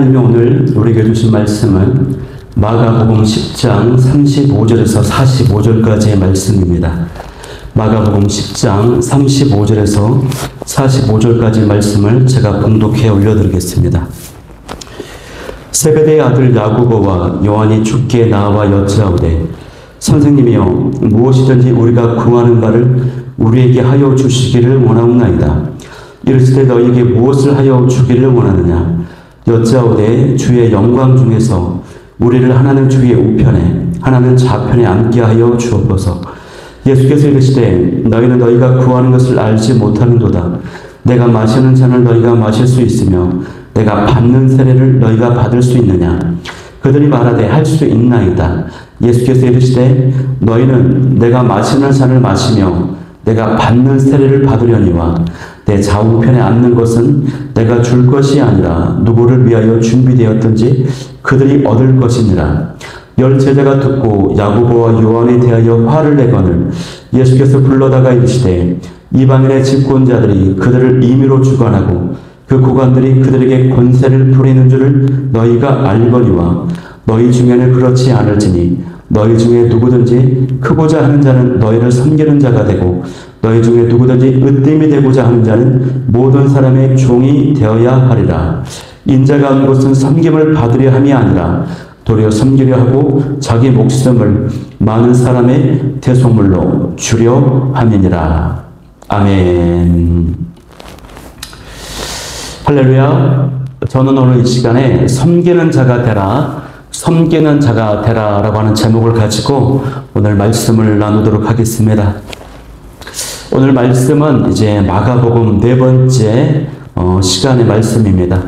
하나님이 오늘 우리에게 주신 말씀은 마가복음 10장 35절에서 45절까지의 말씀입니다. 마가복음 10장 35절에서 45절까지 말씀을 제가 봉독해 올려드리겠습니다. 세베대의 아들 야고보와 요한이 주께 나와 여짜오되 선생님이여 무엇이든지 우리가 구하는 바를 우리에게 하여 주시기를 원하옵나이다. 이르시되 너희에게 무엇을 하여 주기를 원하느냐? 여짜오되 주의 영광 중에서 우리를 하나는 주의 우편에 하나는 좌편에 앉게 하여 주옵소서. 예수께서 이르시되 너희는 너희가 구하는 것을 알지 못하는도다. 내가 마시는 잔을 너희가 마실 수 있으며 내가 받는 세례를 너희가 받을 수 있느냐? 그들이 말하되 할 수 있나이다. 예수께서 이르시되 너희는 내가 마시는 잔을 마시며 내가 받는 세례를 받으려니와 내 좌우편에 앉는 것은 내가 줄 것이 아니라 누구를 위하여 준비되었든지 그들이 얻을 것이니라. 열 제자가 듣고 야고보와 요한에 대하여 화를 내거늘 예수께서 불러다가 이르시되 이방인의 집권자들이 그들을 임의로 주관하고 그 고관들이 그들에게 권세를 부리는 줄을 너희가 알거니와 너희 중에는 그렇지 않을지니 너희 중에 누구든지 크고자 하는 자는 너희를 섬기는 자가 되고 너희 중에 누구든지 으뜸이 되고자 하는 자는 모든 사람의 종이 되어야 하리라. 인자가 온 것은 섬김을 받으려 함이 아니라 도리어 섬기려 하고 자기 목숨을 많은 사람의 대속물로 주려 함이니라. 아멘. 할렐루야. 저는 오늘 이 시간에 섬기는 자가 되라, 섬기는 자가 되라 라고 하는 제목을 가지고 오늘 말씀을 나누도록 하겠습니다. 오늘 말씀은 이제 마가복음 네 번째 시간의 말씀입니다.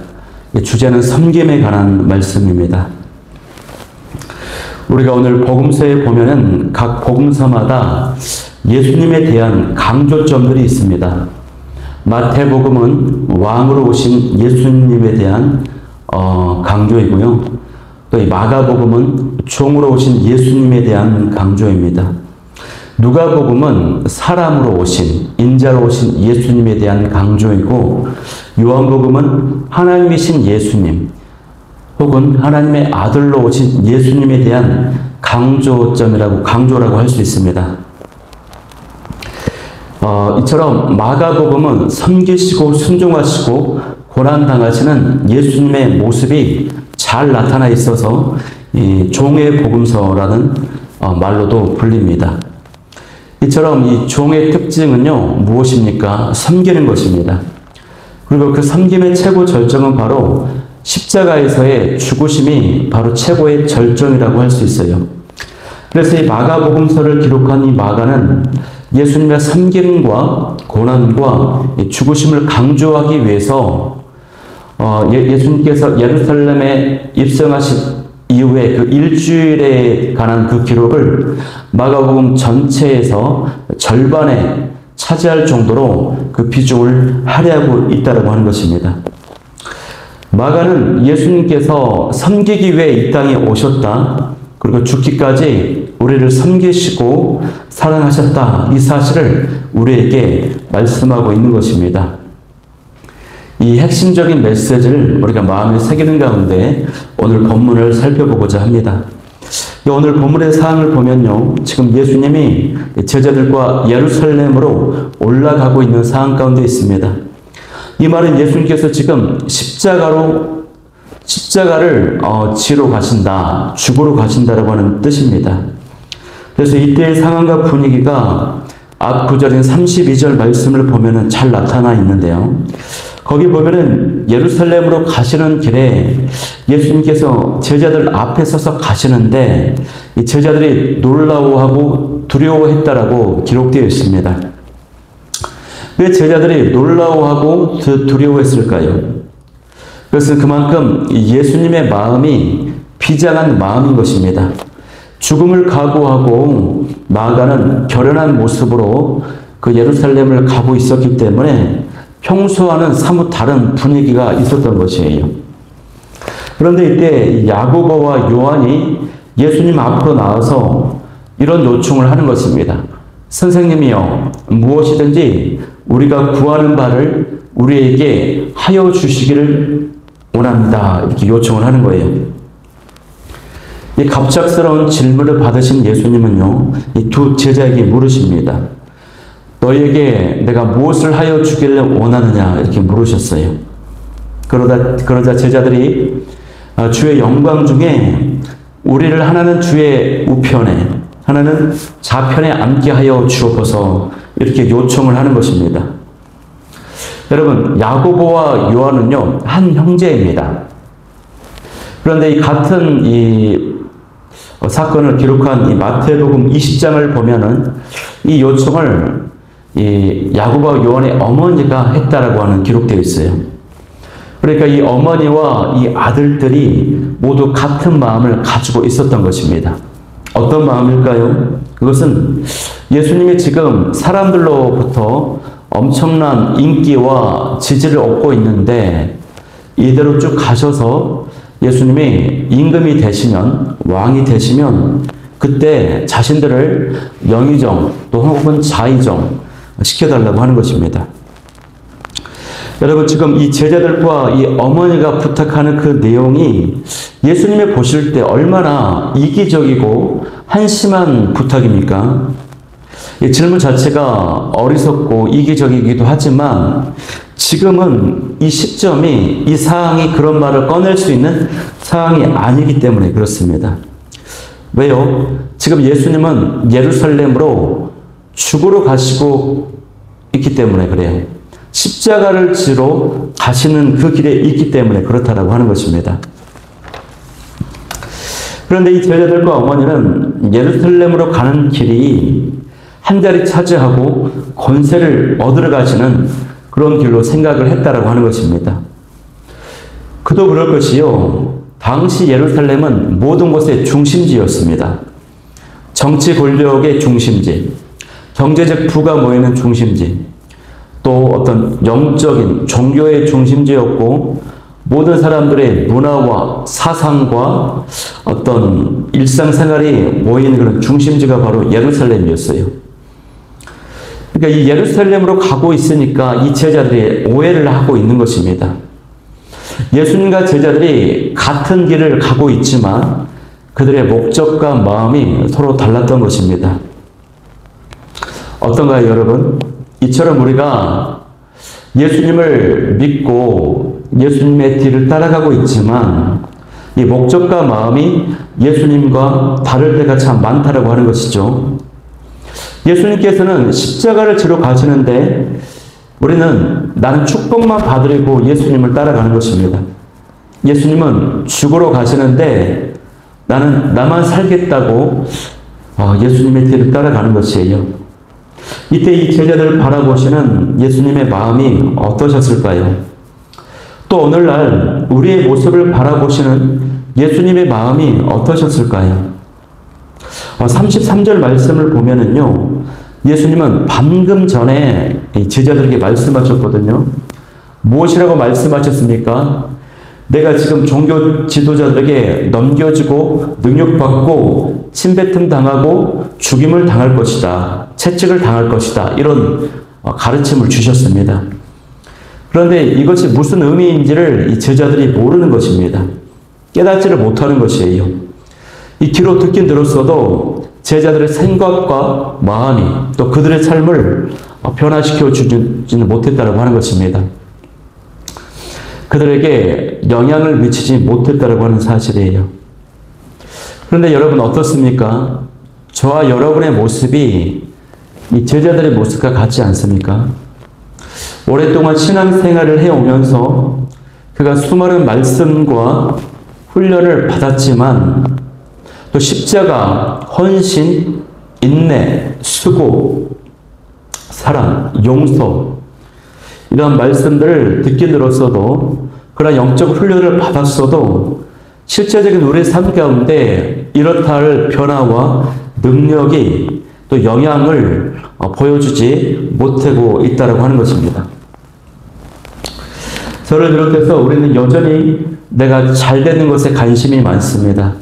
주제는 섬김에 관한 말씀입니다. 우리가 오늘 복음서에 보면은 각 복음서마다 예수님에 대한 강조점들이 있습니다. 마태복음은 왕으로 오신 예수님에 대한 강조이고요. 또 이 마가복음은 종으로 오신 예수님에 대한 강조입니다. 누가복음은 사람으로 오신, 인자로 오신 예수님에 대한 강조이고, 요한복음은 하나님이신 예수님 혹은 하나님의 아들로 오신 예수님에 대한 강조라고 할 수 있습니다. 이처럼 마가복음은 섬기시고 순종하시고 고난당하시는 예수님의 모습이 잘 나타나 있어서 이 종의 복음서라는 말로도 불립니다. 이처럼 이 종의 특징은요, 무엇입니까? 섬기는 것입니다. 그리고 그 섬김의 최고 절정은 바로 십자가에서의 죽으심이 바로 최고의 절정이라고 할 수 있어요. 그래서 이 마가복음서를 기록한 이 마가는 예수님의 섬김과 고난과 죽으심을 강조하기 위해서 예수님께서 예루살렘에 입성하신 이후에 그 일주일에 관한 그 기록을 마가복음 전체에서 절반에 차지할 정도로 그 비중을 할애하고 있다고 하는 것입니다. 마가는 예수님께서 섬기기 위해 이 땅에 오셨다, 그리고 죽기까지 우리를 섬기시고 사랑하셨다, 이 사실을 우리에게 말씀하고 있는 것입니다. 이 핵심적인 메시지를 우리가 마음에 새기는 가운데 오늘 본문을 살펴보고자 합니다. 오늘 본문의 사항을 보면요, 지금 예수님이 제자들과 예루살렘으로 올라가고 있는 상황 가운데 있습니다. 이 말은 예수님께서 지금 십자가를 지러 가신다, 죽으러 가신다라고 하는 뜻입니다. 그래서 이때의 상황과 분위기가 앞 구절인 32절 말씀을 보면은 잘 나타나 있는데요. 거기 보면은 예루살렘으로 가시는 길에 예수님께서 제자들 앞에 서서 가시는데 이 제자들이 놀라워하고 두려워했다라고 기록되어 있습니다. 왜 제자들이 놀라워하고 두려워했을까요? 그것은 그만큼 예수님의 마음이 비장한 마음인 것입니다. 죽음을 각오하고 나아가는 결연한 모습으로 그 예루살렘을 가고 있었기 때문에 평소와는 사뭇 다른 분위기가 있었던 것이에요. 그런데 이때 야고보와 요한이 예수님 앞으로 나와서 이런 요청을 하는 것입니다. 선생님이여, 무엇이든지 우리가 구하는 바를 우리에게 하여 주시기를 원합니다. 이렇게 요청을 하는 거예요. 이 갑작스러운 질문을 받으신 예수님은요, 이 두 제자에게 물으십니다. 너희에게 내가 무엇을 하여 주기를 원하느냐? 이렇게 물으셨어요. 그러자 제자들이 주의 영광 중에 우리를 하나는 주의 우편에, 하나는 좌편에 앉게 하여 주옵소서 이렇게 요청을 하는 것입니다. 여러분, 야고보와 요한은요, 한 형제입니다. 그런데 이 같은 사건을 기록한 이 마태복음 20장을 보면은 이 요청을 이 야고보와 요한의 어머니가 했다라고 하는 기록되어 있어요. 그러니까 이 어머니와 이 아들들이 모두 같은 마음을 가지고 있었던 것입니다. 어떤 마음일까요? 그것은 예수님이 지금 사람들로부터 엄청난 인기와 지지를 얻고 있는데 이대로 쭉 가셔서 예수님이 임금이 되시면, 왕이 되시면 그때 자신들을 영의정 또 혹은 자의정 시켜달라고 하는 것입니다. 여러분, 지금 이 제자들과 이 어머니가 부탁하는 그 내용이 예수님이 보실 때 얼마나 이기적이고 한심한 부탁입니까? 이 질문 자체가 어리석고 이기적이기도 하지만 지금은 이 시점이, 이 사항이 그런 말을 꺼낼 수 있는 사항이 아니기 때문에 그렇습니다. 왜요? 지금 예수님은 예루살렘으로 죽으러 가시고 있기 때문에 그래요. 십자가를 지러 가시는 그 길에 있기 때문에 그렇다라고 하는 것입니다. 그런데 이 제자들과 어머니는 예루살렘으로 가는 길이 한 자리 차지하고 권세를 얻으러 가시는 그런 길로 생각을 했다라고 하는 것입니다. 그도 그럴 것이요. 당시 예루살렘은 모든 것의 중심지였습니다. 정치 권력의 중심지, 경제적 부가 모이는 중심지, 또 어떤 영적인 종교의 중심지였고 모든 사람들의 문화와 사상과 어떤 일상생활이 모이는 그런 중심지가 바로 예루살렘이었어요. 그러니까 이 예루살렘으로 가고 있으니까 이 제자들이 오해를 하고 있는 것입니다. 예수님과 제자들이 같은 길을 가고 있지만 그들의 목적과 마음이 서로 달랐던 것입니다. 어떤가요, 여러분? 이처럼 우리가 예수님을 믿고 예수님의 뒤를 따라가고 있지만 이 목적과 마음이 예수님과 다를 때가 참 많다라고 하는 것이죠. 예수님께서는 십자가를 지러 가시는데 우리는 나는 축복만 받으려고 예수님을 따라가는 것입니다. 예수님은 죽으러 가시는데 나는 나만 살겠다고 예수님의 뒤를 따라가는 것이에요. 이때 이 제자들을 바라보시는 예수님의 마음이 어떠셨을까요? 또 오늘날 우리의 모습을 바라보시는 예수님의 마음이 어떠셨을까요? 33절 말씀을 보면은요, 예수님은 방금 전에 제자들에게 말씀하셨거든요. 무엇이라고 말씀하셨습니까? 내가 지금 종교 지도자들에게 넘겨지고 능욕받고 침뱉음 당하고 죽임을 당할 것이다. 채찍을 당할 것이다. 이런 가르침을 주셨습니다. 그런데 이것이 무슨 의미인지를 이 제자들이 모르는 것입니다. 깨닫지를 못하는 것이에요. 이 귀로 듣긴 들었어도 제자들의 생각과 마음이 또 그들의 삶을 변화시켜 주지는 못했다고 하는 것입니다. 그들에게 영향을 미치지 못했다고 하는 사실이에요. 그런데 여러분 어떻습니까? 저와 여러분의 모습이 이 제자들의 모습과 같지 않습니까? 오랫동안 신앙생활을 해오면서 그가 수많은 말씀과 훈련을 받았지만 또 십자가, 헌신, 인내, 수고, 사랑, 용서 이런 말씀들을 듣게 들었어도 그런 영적 훈련을 받았어도 실제적인 우리의 삶 가운데 이렇다 할 변화와 능력이 또 영향을 보여주지 못하고 있다고 하는 것입니다. 저를 비롯해서 우리는 여전히 내가 잘 되는 것에 관심이 많습니다.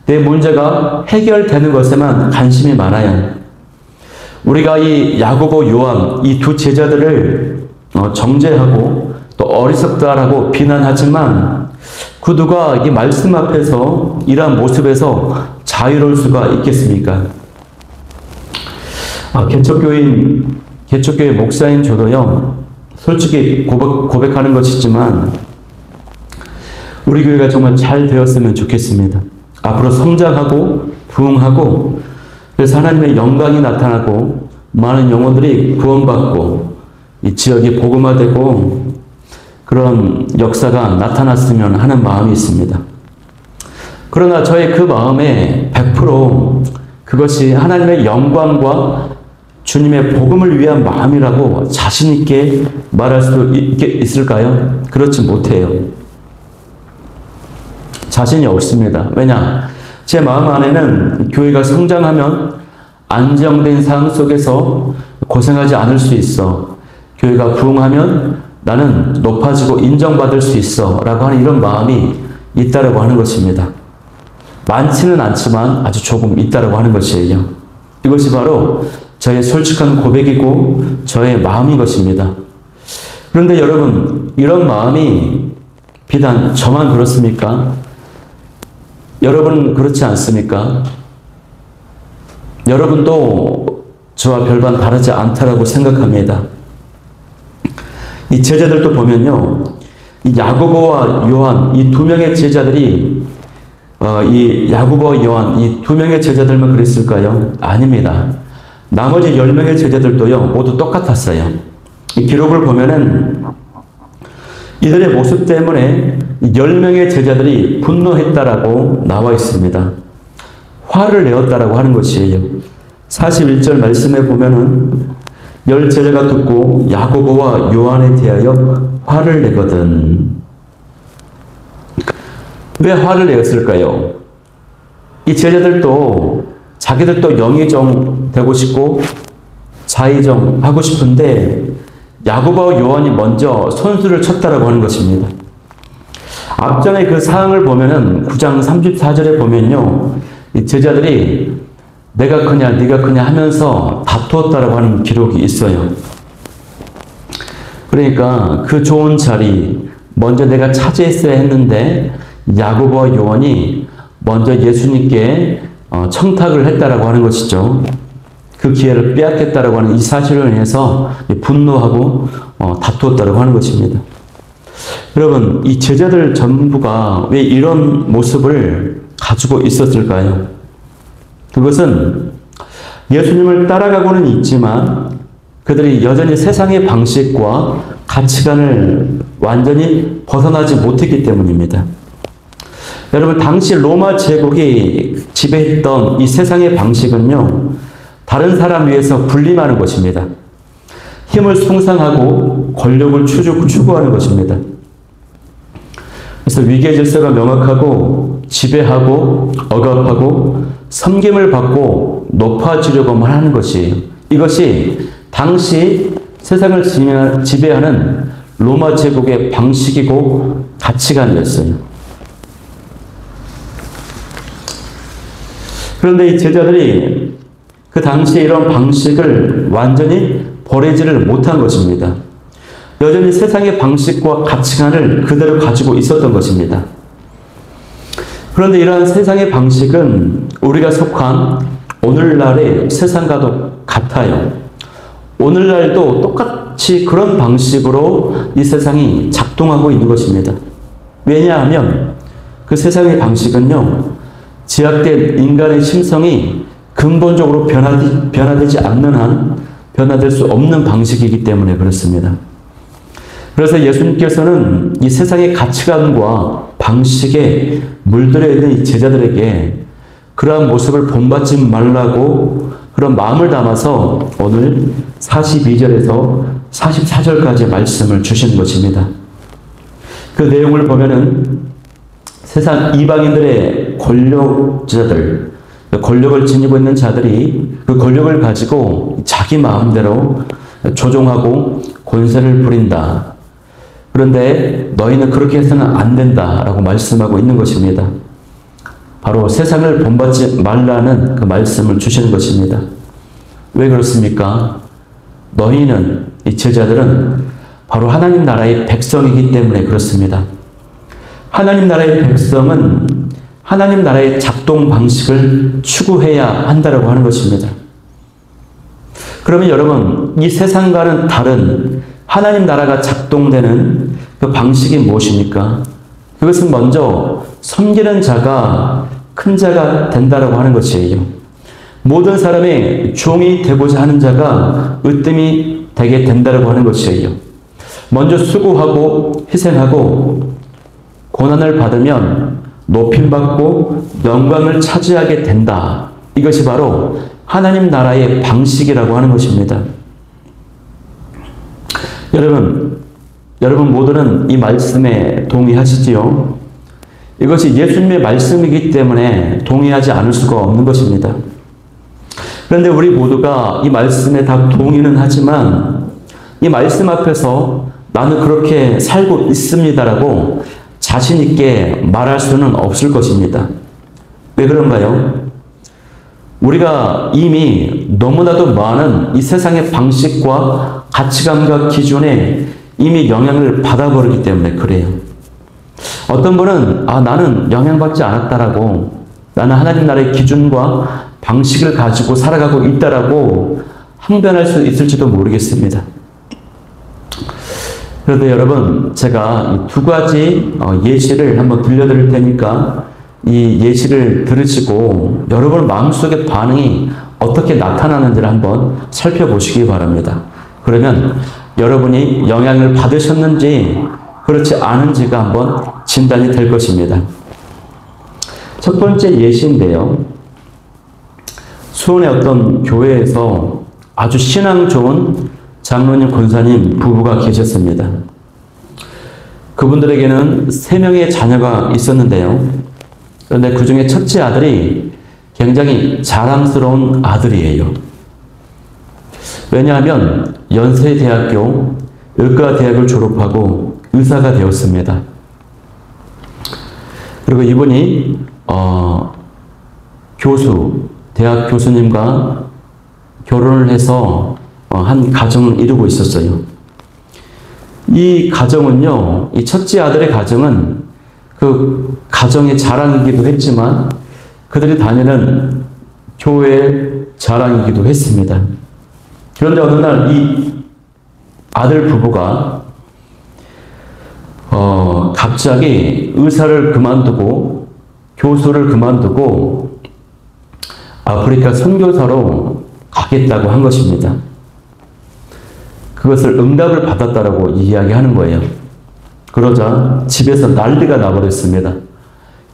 내 문제가 해결되는 것에만 관심이 많아요. 우리가 이 야고보, 요한 이 두 제자들을 정죄하고 또 어리석다라고 비난하지만 그 누가 이 말씀 앞에서 이러한 모습에서 자유로울 수가 있겠습니까? 개척교회 목사인 저도요, 솔직히 고백하는 것이지만, 우리 교회가 정말 잘 되었으면 좋겠습니다. 앞으로 성장하고, 부흥하고, 그래서 하나님의 영광이 나타나고, 많은 영혼들이 구원받고, 이 지역이 복음화되고, 그런 역사가 나타났으면 하는 마음이 있습니다. 그러나 저의 그 마음에 100% 그것이 하나님의 영광과 주님의 복음을 위한 마음이라고 자신 있게 말할 수 있을까요? 그렇지 못해요. 자신이 없습니다. 왜냐? 제 마음 안에는 교회가 성장하면 안정된 삶 속에서 고생하지 않을 수 있어. 교회가 부흥하면 나는 높아지고 인정받을 수 있어 라고 하는 이런 마음이 있다라고 하는 것입니다. 많지는 않지만 아주 조금 있다라고 하는 것이에요. 이것이 바로 저의 솔직한 고백이고 저의 마음인 것입니다. 그런데 여러분, 이런 마음이 비단 저만 그렇습니까? 여러분 그렇지 않습니까? 여러분도 저와 별반 다르지 않다라고 생각합니다. 이 제자들도 보면요, 이 야고보와 요한 이 두 명의 제자들이 이 야고보와 요한 이 두 명의 제자들만 그랬을까요? 아닙니다. 나머지 10명의 제자들도요 모두 똑같았어요. 이 기록을 보면은 이들의 모습 때문에 10명의 제자들이 분노했다라고 나와 있습니다. 화를 내었다라고 하는 것이에요. 41절 말씀에 보면은 10 제자가 듣고 야고보와 요한에 대하여 화를 내거든. 왜 화를 내었을까요? 이 제자들도 자기들도 영의정 되고 싶고 자의정 하고 싶은데 야고보와 요한이 먼저 선수를 쳤다라고 하는 것입니다. 앞전에 그 사항을 보면은 9장 34절에 보면요, 이 제자들이 내가 크냐 네가 크냐 하면서 다투었다라고 하는 기록이 있어요. 그러니까 그 좋은 자리 먼저 내가 차지했어야 했는데 야고보와 요한이 먼저 예수님께 청탁을 했다라고 하는 것이죠. 그 기회를 빼앗겼다라고 하는 이 사실을 인해서 분노하고 다투었다라고 하는 것입니다. 여러분, 이 제자들 전부가 왜 이런 모습을 가지고 있었을까요? 그것은 예수님을 따라가고는 있지만 그들이 여전히 세상의 방식과 가치관을 완전히 벗어나지 못했기 때문입니다. 여러분, 당시 로마 제국이 지배했던 이 세상의 방식은요, 다른 사람 위해서 군림하는 것입니다. 힘을 숭상하고 권력을 추구하는 것입니다. 그래서 위계 질서가 명확하고 지배하고 억압하고 섬김을 받고 높아지려고만 하는 것이에요. 이것이 당시 세상을 지배하는 로마 제국의 방식이고 가치관이었어요. 그런데 이 제자들이 그 당시에 이런 방식을 완전히 버리지를 못한 것입니다. 여전히 세상의 방식과 가치관을 그대로 가지고 있었던 것입니다. 그런데 이러한 세상의 방식은 우리가 속한 오늘날의 세상과도 같아요. 오늘날도 똑같이 그런 방식으로 이 세상이 작동하고 있는 것입니다. 왜냐하면 그 세상의 방식은요, 제약된 인간의 심성이 근본적으로 변화되지 않는 한 변화될 수 없는 방식이기 때문에 그렇습니다. 그래서 예수님께서는 이 세상의 가치관과 방식에 물들어 있는 이 제자들에게 그러한 모습을 본받지 말라고 그런 마음을 담아서 오늘 42절에서 44절까지 말씀을 주시는 것입니다. 그 내용을 보면은 세상 이방인들의 권력자들, 권력을 지니고 있는 자들이 그 권력을 가지고 자기 마음대로 조종하고 권세를 부린다. 그런데 너희는 그렇게 해서는 안 된다라고 말씀하고 있는 것입니다. 바로 세상을 본받지 말라는 그 말씀을 주시는 것입니다. 왜 그렇습니까? 너희는, 이 제자들은 바로 하나님 나라의 백성이기 때문에 그렇습니다. 하나님 나라의 백성은 하나님 나라의 작동 방식을 추구해야 한다고 하는 것입니다. 그러면 여러분, 이 세상과는 다른 하나님 나라가 작동되는 그 방식이 무엇입니까? 그것은 먼저 섬기는 자가 큰 자가 된다고 하는 것이에요. 모든 사람의 종이 되고자 하는 자가 으뜸이 되게 된다고 하는 것이에요. 먼저 수고하고 희생하고 고난을 받으면 높임받고 영광을 차지하게 된다. 이것이 바로 하나님 나라의 방식이라고 하는 것입니다. 여러분 모두는 이 말씀에 동의하시지요? 이것이 예수님의 말씀이기 때문에 동의하지 않을 수가 없는 것입니다. 그런데 우리 모두가 이 말씀에 다 동의는 하지만 이 말씀 앞에서 나는 그렇게 살고 있습니다라고 자신 있게 말할 수는 없을 것입니다. 왜 그런가요? 우리가 이미 너무나도 많은 이 세상의 방식과 가치관과 기준에 이미 영향을 받아버리기 때문에 그래요. 어떤 분은 나는 영향받지 않았다라고, 나는 하나님 나라의 기준과 방식을 가지고 살아가고 있다라고 항변할 수 있을지도 모르겠습니다. 그런데 여러분, 제가 두 가지 예시를 한번 들려드릴 테니까 이 예시를 들으시고 여러분 마음속의 반응이 어떻게 나타나는지를 한번 살펴보시기 바랍니다. 그러면 여러분이 영향을 받으셨는지 그렇지 않은지가 한번 진단이 될 것입니다. 첫 번째 예시인데요. 수원의 어떤 교회에서 아주 신앙 좋은 장로님, 권사님 부부가 계셨습니다. 그분들에게는 3명의 자녀가 있었는데요. 그런데 그 중에 첫째 아들이 굉장히 자랑스러운 아들이에요. 왜냐하면 연세대학교 의과대학을 졸업하고 의사가 되었습니다. 그리고 이분이 대학 교수님과 결혼을 해서 한 가정을 이루고 있었어요. 이 가정은요, 이 첫째 아들의 가정은 그 가정의 자랑이기도 했지만 그들이 다니는 교회의 자랑이기도 했습니다. 그런데 어느 날 이 아들 부부가 갑자기 의사를 그만두고 교수를 그만두고 아프리카 선교사로 가겠다고 한 것입니다. 그것을 응답을 받았다라고 이야기하는 거예요. 그러자 집에서 난리가 나버렸습니다.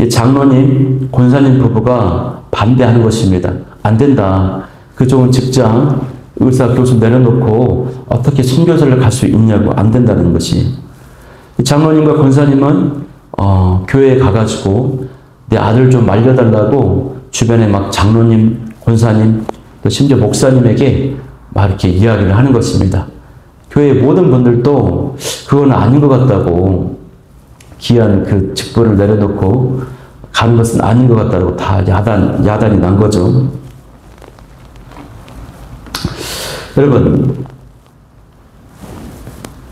이 장로님, 권사님 부부가 반대하는 것입니다. 안 된다. 그 좋은 직장, 의사, 교수 내려놓고 어떻게 선교사를 갈 수 있냐고, 안 된다는 것이. 장로님과 권사님은 교회에 가가지고 내 아들 좀 말려달라고 주변에 막 장로님, 권사님, 또 심지어 목사님에게 막 이렇게 이야기를 하는 것입니다. 교회 모든 분들도 그건 아닌 것 같다고, 귀한 그 직분을 내려놓고 가는 것은 아닌 것 같다고 다 야단이 난 거죠. 여러분,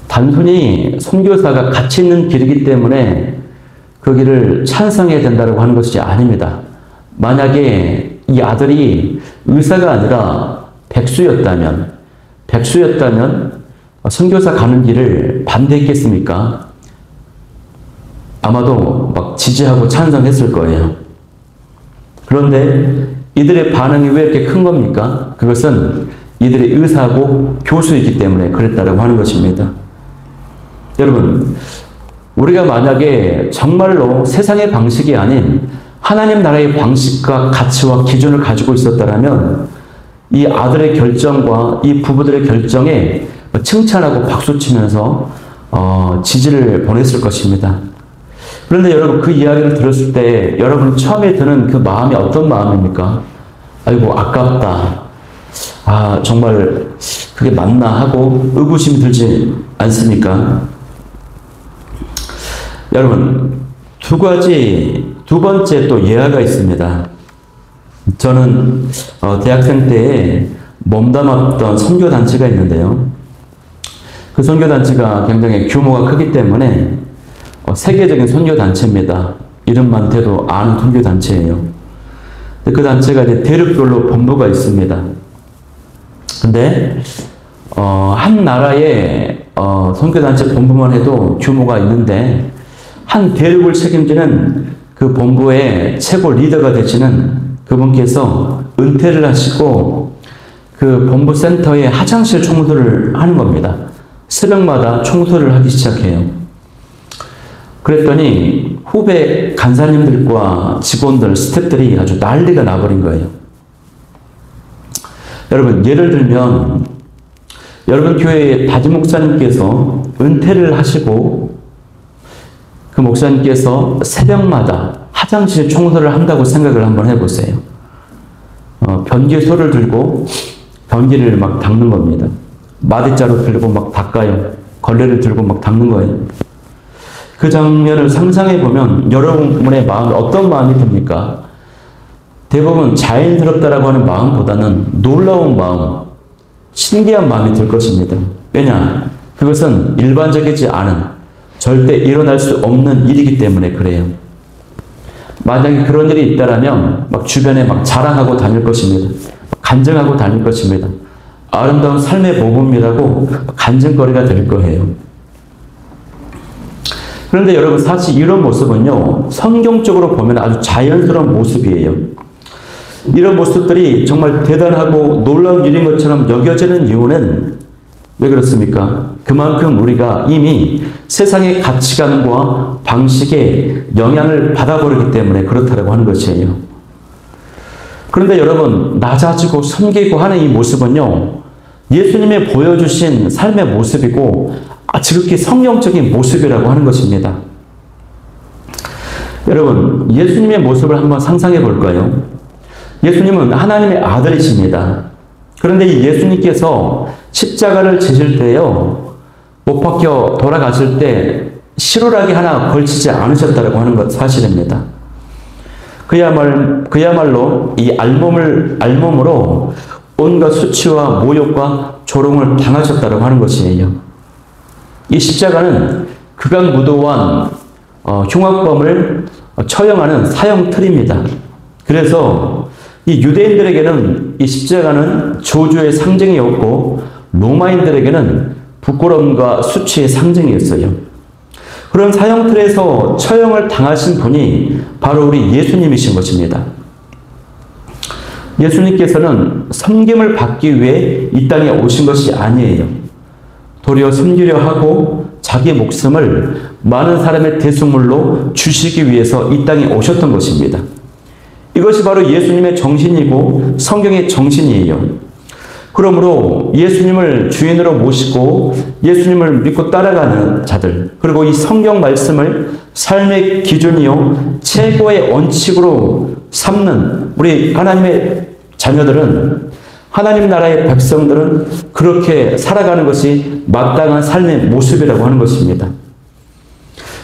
단순히 선교사가 가치 있는 길이기 때문에 그 길을 찬성해야 된다고 하는 것이 아닙니다. 만약에 이 아들이 의사가 아니라 백수였다면 선교사 가는 길을 반대했겠습니까? 아마도 막 지지하고 찬성했을 거예요. 그런데 이들의 반응이 왜 이렇게 큰 겁니까? 그것은 이들이 의사고 교수이기 때문에 그랬다고 하는 것입니다. 여러분, 우리가 만약에 정말로 세상의 방식이 아닌 하나님 나라의 방식과 가치와 기준을 가지고 있었다면 이 아들의 결정과 이 부부들의 결정에 칭찬하고 박수치면서 지지를 보냈을 것입니다. 그런데 여러분, 그 이야기를 들었을 때 여러분 처음에 드는 그 마음이 어떤 마음입니까? 아이고, 아깝다. 정말 그게 맞나 하고 의구심이 들지 않습니까? 여러분, 두 번째 또 예화가 있습니다. 저는 대학생 때에 몸담았던 선교단체가 있는데요. 그 선교단체가 굉장히 규모가 크기 때문에 세계적인 선교단체입니다. 이름만 대도 아는 선교단체예요. 그 단체가 이제 대륙별로 본부가 있습니다. 근데 한 나라의 선교단체 본부만 해도 규모가 있는데 한 대륙을 책임지는 그 본부의 최고 리더가 되시는 그분께서 은퇴를 하시고 그 본부 센터에 화장실 청소를 하는 겁니다. 새벽마다 청소를 하기 시작해요. 그랬더니 후배 간사님들과 직원들, 스태프들이 아주 난리가 나버린 거예요. 여러분, 예를 들면 여러분 교회의 담임 목사님께서 은퇴를 하시고 그 목사님께서 새벽마다 화장실 청소를 한다고 생각을 한번 해보세요. 변기소를 들고 변기를 막 닦는 겁니다. 마디자루 들고 막 닦아요. 걸레를 들고 막 닦는 거예요. 그 장면을 상상해 보면 여러분의 마음에 어떤 마음이 듭니까? 대부분 자연스럽다라고 하는 마음보다는 놀라운 마음, 신기한 마음이 들 것입니다. 왜냐? 그것은 일반적이지 않은, 절대 일어날 수 없는 일이기 때문에 그래요. 만약에 그런 일이 있다라면 막 주변에 막 자랑하고 다닐 것입니다. 간증하고 다닐 것입니다. 아름다운 삶의 모범이라고 간증거리가 될 거예요. 그런데 여러분, 사실 이런 모습은요, 성경적으로 보면 아주 자연스러운 모습이에요. 이런 모습들이 정말 대단하고 놀라운 일인 것처럼 여겨지는 이유는 왜 그렇습니까? 그만큼 우리가 이미 세상의 가치관과 방식에 영향을 받아버리기 때문에 그렇다고 하는 것이에요. 그런데 여러분, 낮아지고 섬기고 하는 이 모습은요, 예수님이 보여주신 삶의 모습이고 지극히 성경적인 모습이라고 하는 것입니다. 여러분, 예수님의 모습을 한번 상상해 볼까요? 예수님은 하나님의 아들이십니다. 그런데 이 예수님께서 십자가를 지실 때요, 못 박혀 돌아가실 때 실오라기 하나 걸치지 않으셨다고 하는 것 사실입니다. 그야말로 이 알몸으로 온갖 수치와 모욕과 조롱을 당하셨다고 하는 것이에요. 이 십자가는 극악무도한 흉악범을 처형하는 사형틀입니다. 그래서 이 유대인들에게는 이 십자가는 저주의 상징이었고 로마인들에게는 부끄러움과 수치의 상징이었어요. 그런 사형틀에서 처형을 당하신 분이 바로 우리 예수님이신 것입니다. 예수님께서는 섬김을 받기 위해 이 땅에 오신 것이 아니에요. 도리어 섬기려 하고 자기 목숨을 많은 사람의 대속물로 주시기 위해서 이 땅에 오셨던 것입니다. 이것이 바로 예수님의 정신이고 성경의 정신이에요. 그러므로 예수님을 주인으로 모시고 예수님을 믿고 따라가는 자들, 그리고 이 성경 말씀을 삶의 기준이요 최고의 원칙으로 삼는 우리 하나님의 자녀들은, 하나님 나라의 백성들은 그렇게 살아가는 것이 마땅한 삶의 모습이라고 하는 것입니다.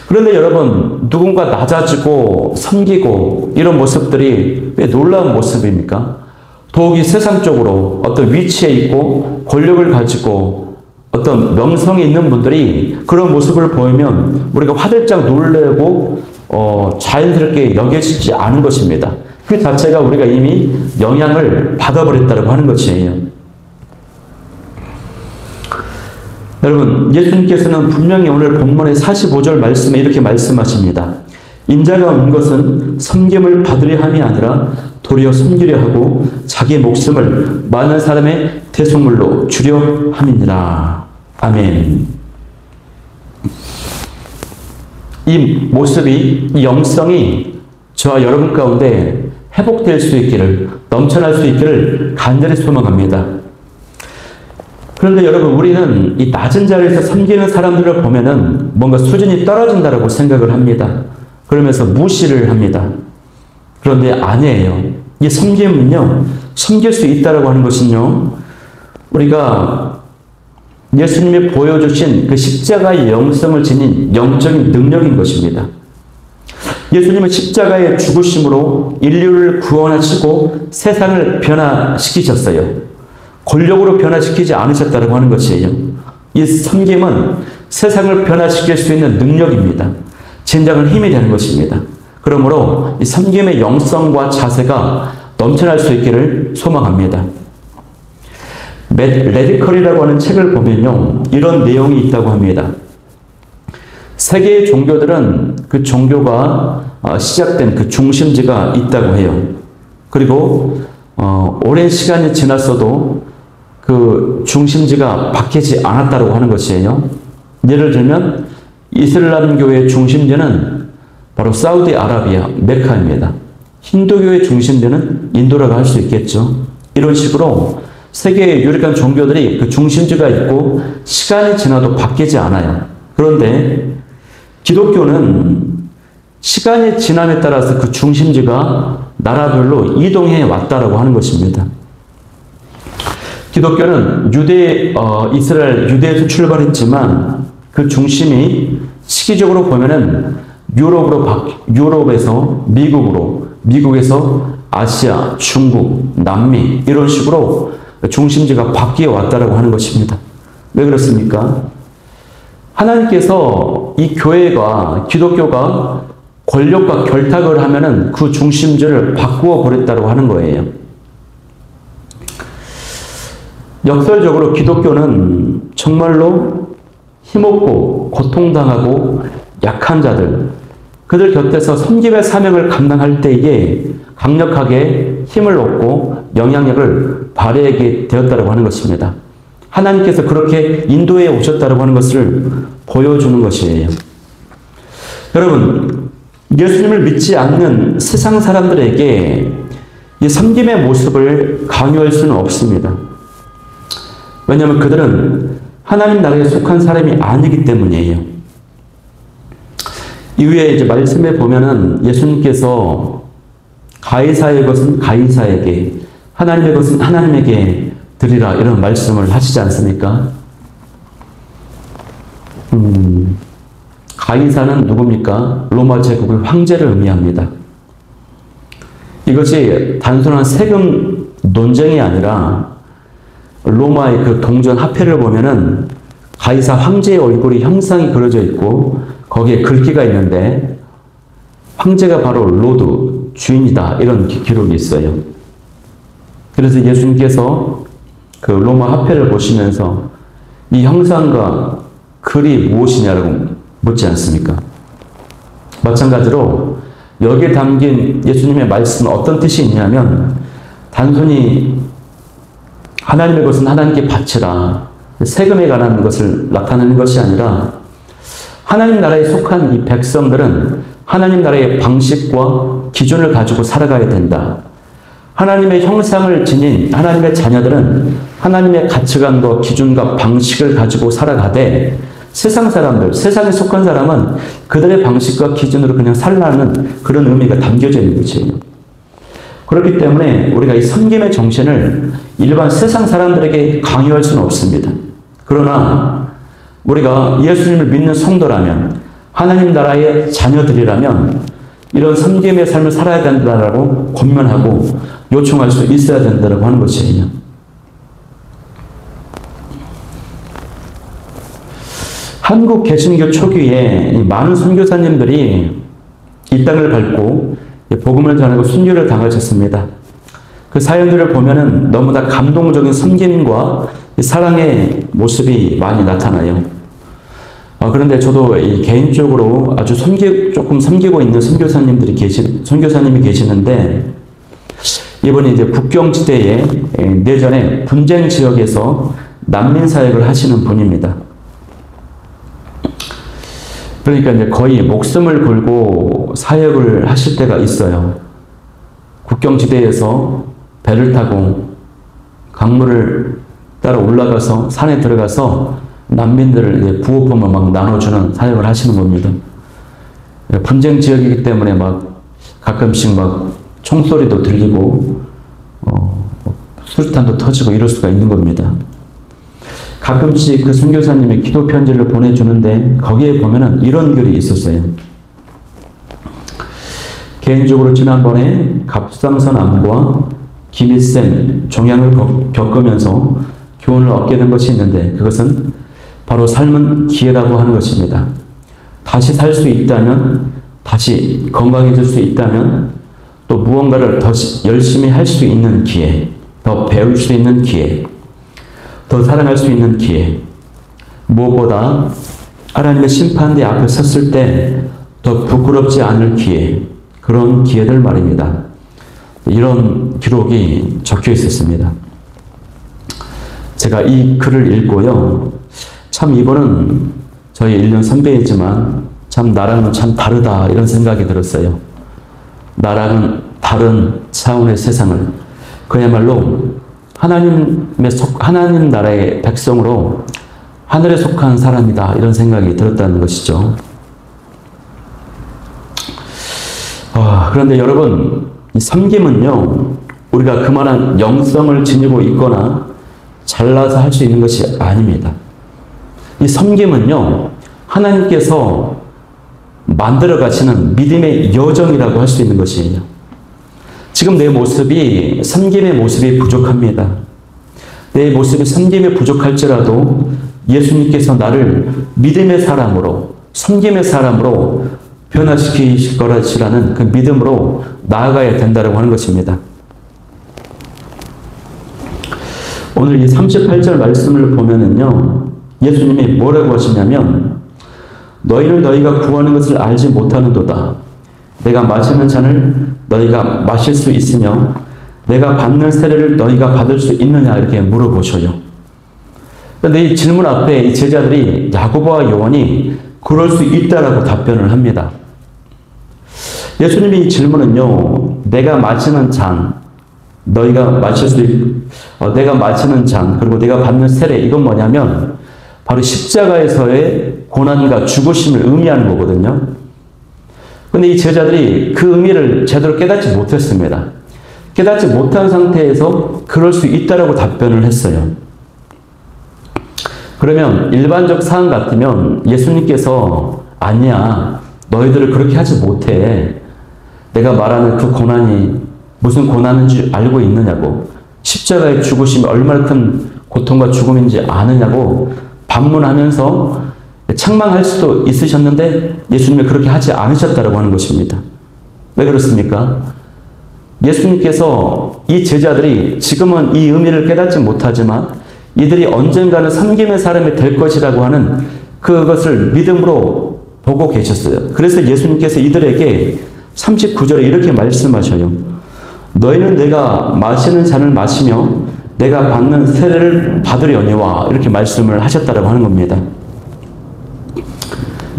그런데 여러분, 누군가 낮아지고 섬기고 이런 모습들이 왜 놀라운 모습입니까? 더욱이 세상적으로 어떤 위치에 있고 권력을 가지고 어떤 명성이 있는 분들이 그런 모습을 보이면 우리가 화들짝 놀래고 자연스럽게 여겨지지 않은 것입니다. 그 자체가 우리가 이미 영향을 받아버렸다고 하는 것이에요. 여러분, 예수님께서는 분명히 오늘 본문의 45절 말씀에 이렇게 말씀하십니다. 인자가 온 것은 섬김을 받으려 함이 아니라 도리어 섬기려 하고 자기 목숨을 많은 사람의 대속물로 주려 함이니라. 아멘. 이 모습이, 이 영성이 저와 여러분 가운데 회복될 수 있기를, 넘쳐날 수 있기를 간절히 소망합니다. 그런데 여러분, 우리는 이 낮은 자리에서 섬기는 사람들을 보면은 뭔가 수준이 떨어진다고 생각을 합니다. 그러면서 무시를 합니다. 그런데 아니에요. 이 섬김은요, 섬길 수 있다라고 하는 것은요, 우리가 예수님이 보여주신 그 십자가의 영성을 지닌 영적인 능력인 것입니다. 예수님은 십자가의 죽으심으로 인류를 구원하시고 세상을 변화시키셨어요. 권력으로 변화시키지 않으셨다고 하는 것이에요. 이 섬김은 세상을 변화시킬 수 있는 능력입니다. 진정한 힘이 되는 것입니다. 그러므로 이 섬김의 영성과 자세가 넘쳐날 수 있기를 소망합니다. 레디컬이라고 하는 책을 보면요, 이런 내용이 있다고 합니다. 세계의 종교들은 그 종교가 시작된 그 중심지가 있다고 해요. 그리고 오랜 시간이 지났어도 그 중심지가 바뀌지 않았다고 하는 것이에요. 예를 들면 이슬람교의 중심지는 바로 사우디아라비아, 메카입니다. 힌두교의 중심지는 인도라고 할 수 있겠죠. 이런 식으로 세계의 유력한 종교들이 그 중심지가 있고 시간이 지나도 바뀌지 않아요. 그런데 기독교는 시간이 지남에 따라서 그 중심지가 나라별로 이동해 왔다라고 하는 것입니다. 기독교는 이스라엘 유대에서 출발했지만 그 중심이 시기적으로 보면은 유럽에서 미국으로, 미국에서 아시아, 중국, 남미 이런 식으로 중심지가 바뀌어 왔다라고 하는 것입니다. 왜 그렇습니까? 하나님께서 이 교회가, 기독교가 권력과 결탁을 하면은 그 중심지를 바꾸어 버렸다고 하는 거예요. 역설적으로 기독교는 정말로 힘없고 고통당하고 약한 자들, 그들 곁에서 섬김의 사명을 감당할 때에 강력하게 힘을 얻고 영향력을 발휘하게 되었다고 하는 것입니다. 하나님께서 그렇게 인도해 오셨다고 하는 것을 보여주는 것이에요. 여러분, 예수님을 믿지 않는 세상 사람들에게 이 섬김의 모습을 강요할 수는 없습니다. 왜냐하면 그들은 하나님 나라에 속한 사람이 아니기 때문이에요. 이후에 이제 말씀에 보면은 예수님께서 가이사의 것은 가이사에게, 하나님의 것은 하나님에게 드리라 이런 말씀을 하시지 않습니까? 가이사는 누굽니까? 로마 제국의 황제를 의미합니다. 이것이 단순한 세금 논쟁이 아니라 로마의 그 동전 화폐를 보면은 가이사 황제의 얼굴이 형상이 그려져 있고 거기에 글귀가 있는데 황제가 바로 로드, 주인이다 이런 기록이 있어요. 그래서 예수님께서 그 로마 화폐를 보시면서 이 형상과 글이 무엇이냐라고 묻지 않습니까? 마찬가지로 여기에 담긴 예수님의 말씀은 어떤 뜻이 있냐면 단순히 하나님의 것은 하나님께 바치라, 세금에 관한 것을 나타내는 것이 아니라 하나님 나라에 속한 이 백성들은 하나님 나라의 방식과 기준을 가지고 살아가야 된다. 하나님의 형상을 지닌 하나님의 자녀들은 하나님의 가치관과 기준과 방식을 가지고 살아가되 세상 사람들, 세상에 속한 사람은 그들의 방식과 기준으로 그냥 살라는 그런 의미가 담겨져 있는 것이에요. 그렇기 때문에 우리가 이 섬김의 정신을 일반 세상 사람들에게 강요할 수는 없습니다. 그러나 우리가 예수님을 믿는 성도라면, 하나님 나라의 자녀들이라면 이런 섬김의 삶을 살아야 된다라고 권면하고 요청할 수 있어야 된다고 하는 것이에요. 한국 개신교 초기에 많은 선교사님들이 이 땅을 밟고 복음을 전하고 순교를 당하셨습니다. 그 사연들을 보면은 너무나 감동적인 섬김과 사랑의 모습이 많이 나타나요. 그런데 저도 개인적으로 아주 조금 섬기고 있는 선교사님이 계시는데 이번에 이제 국경지대에 내전에 분쟁 지역에서 난민 사역을 하시는 분입니다. 그러니까 이제 거의 목숨을 걸고 사역을 하실 때가 있어요. 국경지대에서 배를 타고 강물을 따라 올라가서 산에 들어가서 난민들을 이제 부호품을 막 나눠주는 사역을 하시는 겁니다. 분쟁 지역이기 때문에 막 가끔씩 막 총소리도 들리고 수류탄도 터지고 이럴 수가 있는 겁니다. 가끔씩 그 선교사님이 기도 편지를 보내주는데 거기에 보면은 이런 글이 있었어요. 개인적으로 지난번에 갑상선 암과 기미센 종양을 겪으면서 교훈을 얻게 된 것이 있는데 그것은 바로 삶은 기회라고 하는 것입니다. 다시 살 수 있다면, 다시 건강해질 수 있다면, 또 무언가를 더 열심히 할 수 있는 기회, 더 배울 수 있는 기회, 더 사랑할 수 있는 기회, 무엇보다 하나님의 심판대 앞에 섰을 때 더 부끄럽지 않을 기회, 그런 기회들 말입니다. 이런 기록이 적혀 있었습니다. 제가 이 글을 읽고요, 참 이분은 저희 1년 선배이지만 참 나랑은 참 다르다 이런 생각이 들었어요. 나랑은 다른 차원의 세상을, 그야말로 하나님 나라의 백성으로 하늘에 속한 사람이다 이런 생각이 들었다는 것이죠. 그런데 여러분, 이 섬김은요, 우리가 그만한 영성을 지니고 있거나 잘나서 할 수 있는 것이 아닙니다. 이 섬김은요, 하나님께서 만들어 가시는 믿음의 여정이라고 할 수 있는 것이에요. 지금 내 모습이 섬김의 모습이 부족합니다. 내 모습이 섬김에 부족할지라도 예수님께서 나를 믿음의 사람으로, 섬김의 사람으로 변화시키실 거라는 그 믿음으로 나아가야 된다고 하는 것입니다. 오늘 이 38절 말씀을 보면은요, 예수님이 뭐라고 하시냐면, 너희는 너희가 구하는 것을 알지 못하는도다. 내가 마시는 잔을 너희가 마실 수 있으며 내가 받는 세례를 너희가 받을 수 있느냐 이렇게 물어보셔요. 그런데 이 질문 앞에 이 제자들이 야고보와 요한이 그럴 수 있다라고 답변을 합니다. 예수님이 이 질문은요, 내가 마시는 잔, 너희가 마실 수 내가 마시는 잔, 그리고 내가 받는 세례, 이건 뭐냐면 바로 십자가에서의 고난과 죽으심을 의미하는 거거든요. 근데 이 제자들이 그 의미를 제대로 깨닫지 못했습니다. 깨닫지 못한 상태에서 그럴 수 있다라고 답변을 했어요. 그러면 일반적 사안 같으면 예수님께서 아니야, 너희들을 그렇게 하지 못해. 내가 말하는 그 고난이 무슨 고난인지 알고 있느냐고, 십자가의 죽으심이 얼마나 큰 고통과 죽음인지 아느냐고 반문하면서 책망할 수도 있으셨는데 예수님이 그렇게 하지 않으셨다고 하는 것입니다. 왜 그렇습니까? 예수님께서 이 제자들이 지금은 이 의미를 깨닫지 못하지만 이들이 언젠가는 섬김의 사람이 될 것이라고 하는 그것을 믿음으로 보고 계셨어요. 그래서 예수님께서 이들에게 39절에 이렇게 말씀하셔요. 너희는 내가 마시는 잔을 마시며 내가 받는 세례를 받으려니와 이렇게 말씀을 하셨다고 하는 겁니다.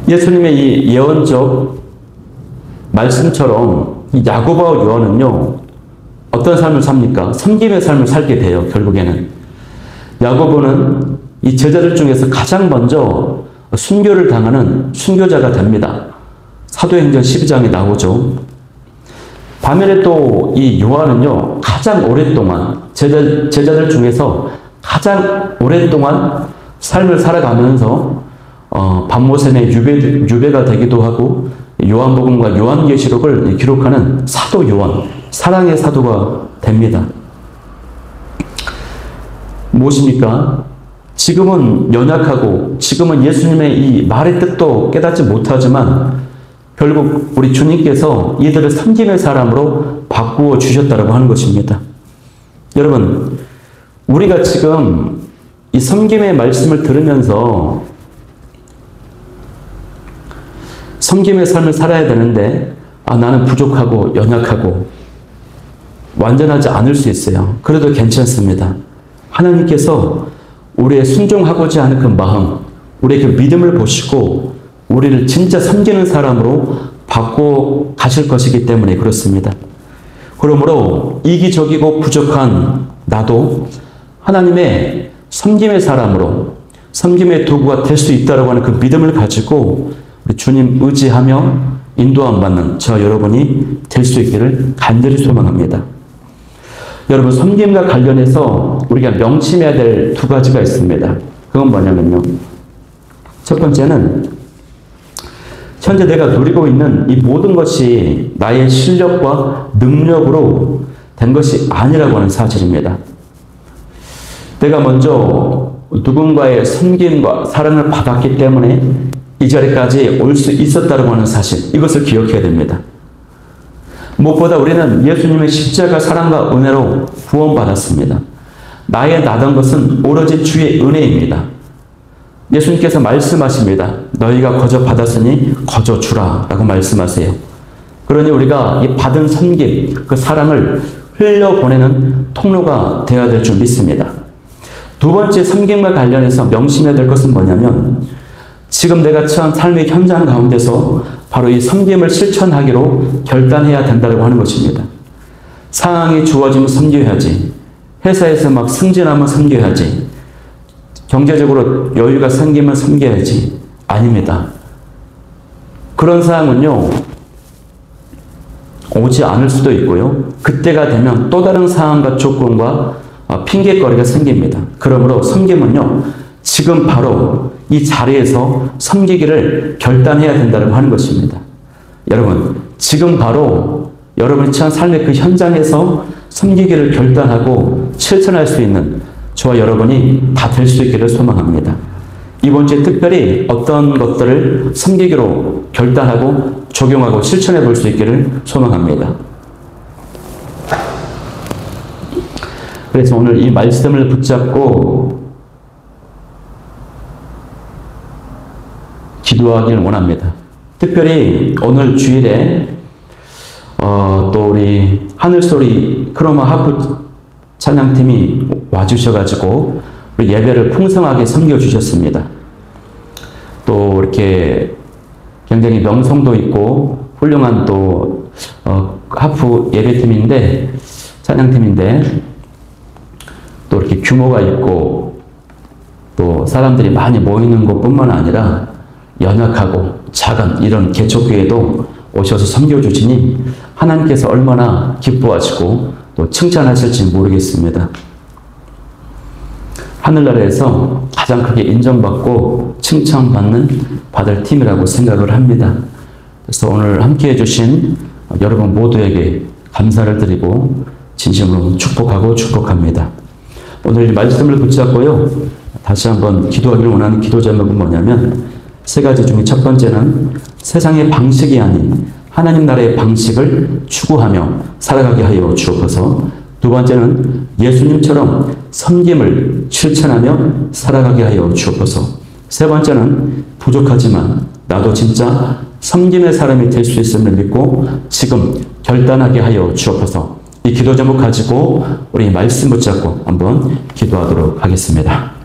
예수님의 이 예언적 말씀처럼 야고보와 요한은요, 어떤 삶을 삽니까? 섬김의 삶을 살게 돼요. 결국에는 야고보는 이 제자들 중에서 가장 먼저 순교를 당하는 순교자가 됩니다. 사도행전 12장에 나오죠. 반면에 또 이 요한은요, 가장 오랫동안 제자들 중에서 가장 오랫동안 삶을 살아가면서 밤모샘의 유배가 되기도 하고 요한복음과 요한계시록을 기록하는 사도 요한, 사랑의 사도가 됩니다. 무엇입니까? 지금은 연약하고 지금은 예수님의 이 말의 뜻도 깨닫지 못하지만 결국 우리 주님께서 이들을 섬김의 사람으로 바꾸어 주셨다고 하는 것입니다. 여러분, 우리가 지금 이 섬김의 말씀을 들으면서 섬김의 삶을 살아야 되는데 나는 부족하고 연약하고 완전하지 않을 수 있어요. 그래도 괜찮습니다. 하나님께서 우리의 순종하고자 하는 그 마음, 우리의 그 믿음을 보시고 우리를 진짜 섬기는 사람으로 바꿔 가실 것이기 때문에 그렇습니다. 그러므로 이기적이고 부족한 나도 하나님의 섬김의 사람으로, 섬김의 도구가 될 수 있다고 하는 그 믿음을 가지고 우리 주님 의지하며 인도함 받는 저 여러분이 될 수 있기를 간절히 소망합니다. 여러분, 섬김과 관련해서 우리가 명심해야 될 두 가지가 있습니다. 그건 뭐냐면요, 첫 번째는 현재 내가 누리고 있는 이 모든 것이 나의 실력과 능력으로 된 것이 아니라고 하는 사실입니다. 내가 먼저 누군가의 섬김과 사랑을 받았기 때문에 이 자리까지 올 수 있었다고 하는 사실, 이것을 기억해야 됩니다. 무엇보다 우리는 예수님의 십자가 사랑과 은혜로 구원받았습니다. 나의 나던 것은 오로지 주의 은혜입니다. 예수님께서 말씀하십니다. 너희가 거저 받았으니 거저 주라 라고 말씀하세요. 그러니 우리가 이 받은 섬김, 그 사랑을 흘려보내는 통로가 되어야 될 줄 믿습니다. 두 번째 섬김과 관련해서 명심해야 될 것은 뭐냐면 지금 내가 처한 삶의 현장 가운데서 바로 이 섬김을 실천하기로 결단해야 된다고 하는 것입니다. 상황이 주어지면 섬겨야지. 회사에서 막 승진하면 섬겨야지. 경제적으로 여유가 생기면 섬겨야지. 아닙니다. 그런 상황은요, 오지 않을 수도 있고요. 그때가 되면 또 다른 상황과 조건과 핑계거리가 생깁니다. 그러므로 섬김은요, 지금 바로 이 자리에서 섬기기를 결단해야 된다고 하는 것입니다. 여러분, 지금 바로 여러분이 처한 삶의 그 현장에서 섬기기를 결단하고 실천할 수 있는 저와 여러분이 다 될 수 있기를 소망합니다. 이번 주에 특별히 어떤 것들을 섬기기로 결단하고 적용하고 실천해 볼 수 있기를 소망합니다. 그래서 오늘 이 말씀을 붙잡고 기도하기를 원합니다. 특별히 오늘 주일에 또 우리 하늘소리 크로마 하프 찬양팀이 와주셔가지고 우리 예배를 풍성하게 섬겨주셨습니다. 또 이렇게 굉장히 명성도 있고 훌륭한 또 하프 예배팀인데, 찬양팀인데 또 이렇게 규모가 있고 또 사람들이 많이 모이는 것뿐만 아니라 연약하고 작은 이런 개척교회도 오셔서 섬겨주시니 하나님께서 얼마나 기뻐하시고 또 칭찬하실지 모르겠습니다. 하늘나라에서 가장 크게 인정받고 받을 팀이라고 생각을 합니다. 그래서 오늘 함께 해주신 여러분 모두에게 감사를 드리고 진심으로 축복합니다. 오늘 이 말씀을 붙잡고요, 다시 한번 기도하기를 원하는 기도 제목은 뭐냐면 세 가지 중에 첫 번째는 세상의 방식이 아닌 하나님 나라의 방식을 추구하며 살아가게 하여 주옵소서. 두 번째는 예수님처럼 섬김을 실천하며 살아가게 하여 주옵소서. 세 번째는 부족하지만 나도 진짜 섬김의 사람이 될 수 있음을 믿고 지금 결단하게 하여 주옵소서. 이 기도 제목 가지고 우리 말씀 붙잡고 한번 기도하도록 하겠습니다.